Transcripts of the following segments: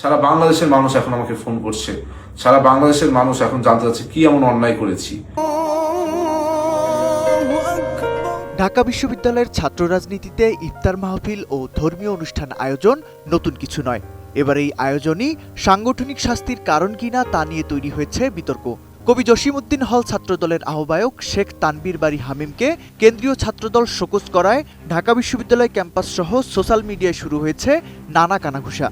সারা বাংলাদেশের মানুষ এখন আমাকে ফোন করছে, সারা বাংলাদেশের মানুষ এখন জানতে চাচ্ছে কি এমন অন্যায় করেছি। ঢাকা বিশ্ববিদ্যালয়ের ছাত্র রাজনীতিতে ইফতার মাহফিল ও ধর্মীয় অনুষ্ঠান আয়োজন নতুন কিছু নয়। এবার এই আয়োজনই সাংগঠনিক শাস্তির কারণ কিনা তা নিয়ে তৈরি হয়েছে বিতর্ক। কবি জসিমউদ্দিন হল ছাত্রদলের আহ্বায়ক শেখ তানবীর বারী হামিমকে কেন্দ্রীয় ছাত্রদল শোকজ করায় ঢাকা বিশ্ববিদ্যালয় ক্যাম্পাস সহ সোশ্যাল মিডিয়ায় শুরু হয়েছে নানা কানাঘুষা।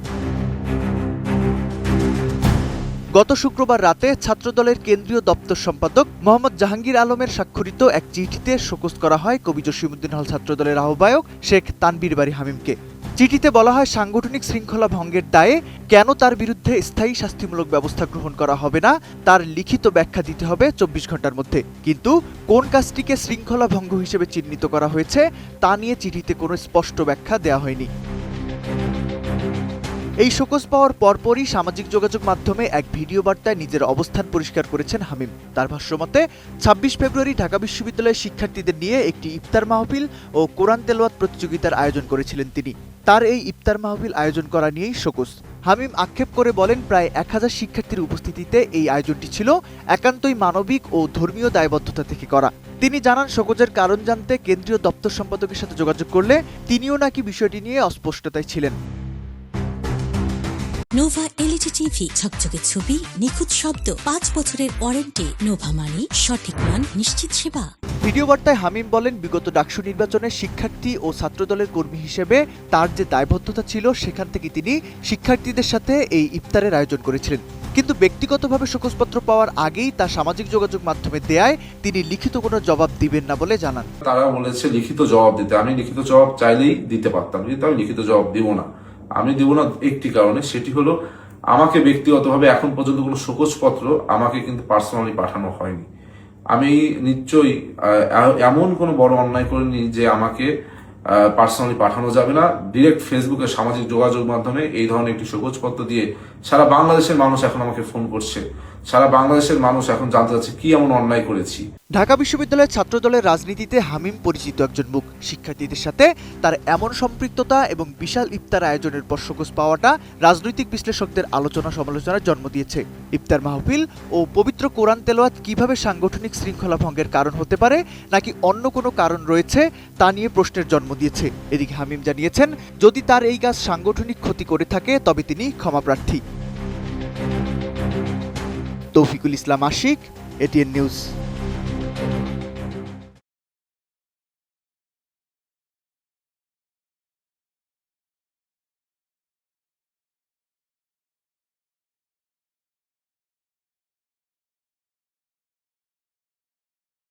গত শুক্রবার রাতে ছাত্রদলের কেন্দ্রীয় দপ্তর সম্পাদক মোহাম্মদ জাহাঙ্গীর আলমের স্বাক্ষরিত এক চিঠিতে শোকজ করা হয় কবি জসিমউদ্দিন হল ছাত্রদলের আহ্বায়ক শেখ তানবীর বারী হামিমকে। চিঠিতে বলা হয়, সাংগঠনিক শৃঙ্খলা ভঙ্গের দায়ে কেন তার বিরুদ্ধে স্থায়ী শাস্তিমূলক ব্যবস্থা গ্রহণ করা হবে না তার লিখিত ব্যাখ্যা দিতে হবে ২৪ ঘন্টার মধ্যে। কিন্তু কোন কাজটিকে শৃঙ্খলা ভঙ্গ হিসেবে চিহ্নিত করা হয়েছে তা নিয়ে চিঠিতে কোনো স্পষ্ট ব্যাখ্যা দেওয়া হয়নি। এই শোকজ পাওয়ার পরপরই সামাজিক যোগাযোগ মাধ্যমে এক ভিডিও বার্তায় নিজের অবস্থান পরিষ্কার করেছেন হামিম। তার ভাষ্যমতে ২৬ ফেব্রুয়ারি ঢাকা বিশ্ববিদ্যালয়ের শিক্ষার্থীদের নিয়ে একটি ইফতার মাহফিল ও কোরআন তেলাওয়াত প্রতিযোগিতার আয়োজন করেছিলেন তিনি। তার এই ইফতার মাহফিল আয়োজন করা নিয়েই শোকজ। হামিম আক্ষেপ করে বলেন, প্রায় ১০০০ শিক্ষার্থীর উপস্থিতিতে এই আয়োজনটি ছিল একান্তই মানবিক ও ধর্মীয় দায়বদ্ধতা থেকে করা। তিনি জানান, শোকজের কারণ জানতে কেন্দ্রীয় দপ্তর সম্পাদকের সাথে যোগাযোগ করলে তিনিও নাকি বিষয়টি নিয়ে অস্পষ্টতায় ছিলেন। নোভা এলইডি টিভি, ঝকঝকে ছবি, নিখুঁত শব্দ, ৫ বছরের ওয়ারেন্টি। নোভা মানি সঠিক মান, নিশ্চিত সেবা। ভিডিও বার্তায় হামিম বলেন, বিগত ডাকসু নির্বাচনে শিক্ষার্থী ও ছাত্রদলের কর্মী হিসেবে তার যে দায়বদ্ধতা ছিল সেখান থেকে তিনি শিক্ষার্থীদের সাথে এই ইফতারের আয়োজন করেছিলেন। কিন্তু ব্যক্তিগতভাবে শোকজপত্র পাওয়ার আগেই তা সামাজিক যোগাযোগ মাধ্যমে দেয়ায় তিনি লিখিত কোনো জবাব দিবেন না বলে জানান। তারা বলেছে লিখিত জবাব দিতে, আমি লিখিত জবাব চাইলেই দিতে পারতাম, কিন্তু আমি লিখিত জবাব দিব না। আমি দিব না একটি কারণে, সেটি হলো আমাকে ব্যক্তিগতভাবে এখন পর্যন্ত কোনো শোকজপত্র আমাকে কিন্তু পার্সোনালি পাঠানো হয়নি। আমি নিশ্চয়ই এমন কোনো বড় অন্যায় করিনি যে আমাকে পার্সোনালি পাঠানো যাবে না। ডিরেক্ট ফেসবুকে সামাজিক যোগাযোগ মাধ্যমে এই ধরনের একটি শোকজপত্র দিয়ে সারা বাংলাদেশের মানুষ এখন আমাকে ফোন করছে, সারা বাংলাদেশের মানুষ এখন জানতে চাচ্ছে কি এমন অন্যায় করেছি। ঢাকা বিশ্ববিদ্যালয়ের ছাত্রদলের রাজনীতিতে হামিম পরিচিত একজন মুখ। শিক্ষার্থীদের সাথে তার এমন সম্পৃক্ততা এবং বিশাল ইফতার আয়োজনের পর শোকজ পাওয়াটা রাজনৈতিক বিশ্লেষকদের আলোচনা সমালোচনার জন্ম দিয়েছে। ইফতার মাহফিল ও পবিত্র কোরআন তেলাওয়াত কিভাবে সাংগঠনিক শৃঙ্খলা ভঙ্গের কারণ হতে পারে নাকি অন্য কোনো কারণ রয়েছে তা নিয়ে প্রশ্নের জন্ম দিয়েছে। এদিকে হামিম জানিয়েছেন, যদি তার এই কাজ সাংগঠনিক ক্ষতি করে থাকে তবে তিনি ক্ষমাপ্রার্থী। তৌফিকুল ইসলাম আশিক, এটিএন নিউজ।